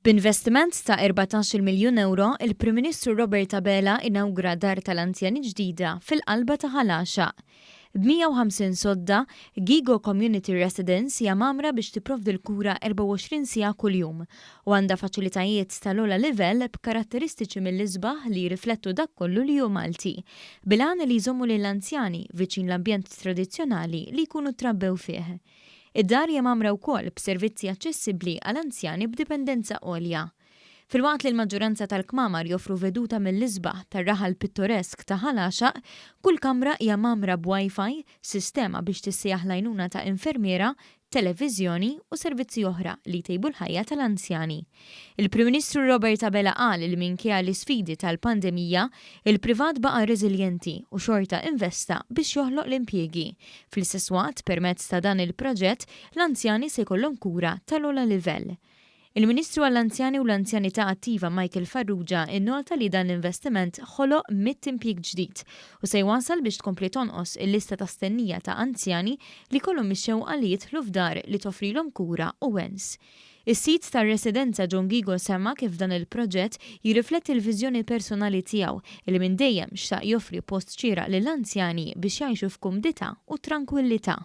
B'investiment ta' 14 miljun euro, il-Prim Ministru Robert Abela inawgura dar tal-anzjani ġdida fil-qalba ta' Ħalaxa. B'150 sodda, Gigo Community Residence hija mamra biex tipprovdi l-kura 24 siegħa kuljum u għandha faċilitajiet tal-ogħla livell b'karatteristiċi mill-isbaħ li jirriflettu dak kollu li hu Malti, bilan li jżommu lill-anzjani viċin l-ambjent tradizzjonali li jkunu trabbew fih. Id-dar hija mamra wkoll b'servizzi aċċessibbli għal-anzjani b'dipendenza għolja. Filwaqt li l-maġġoranza tal-kmamar joffru veduta mill-isbaħ tar-raħal pittoresk ta' Ħalaxa, kull kamra hija mamra b'Wi-Fi, sistema biex tissejjaħ lajnuna ta' infermiera, televiżjoni u servizzi oħra li tejbu l-ħajja tal-anzjani. Il-Prim Ministru Robert Abela qal li minkejja l-isfidi tal-pandemija, il-privat baqa' reżiljenti u xorta investa biex joħloq l-impjiegi. Fl-istess waqt permezz ta' dan il-proġett, l-anzjani se jkollhom kura tal-ogħla livell. Il-Ministru għall-Anzjani u l-Anzjanità Attiva Michael Farrugia innolta li dan l-investiment ħoloq 100 impjieg ġdid u se jwassal biex tkompli tonqos il-lista ta' stennija ta' anzjani li kollhom mixew li jidħlu f'dar li toffrilhom kura u wens. Is-sit tar-residenza John Gigo semma kif dan il-proġett jirrifletti l-viżjoni personali tiegħu li minn dejjem xtaq joffri post ċira lill-anzjani biex jgħixu f'kumdità u tranquillità.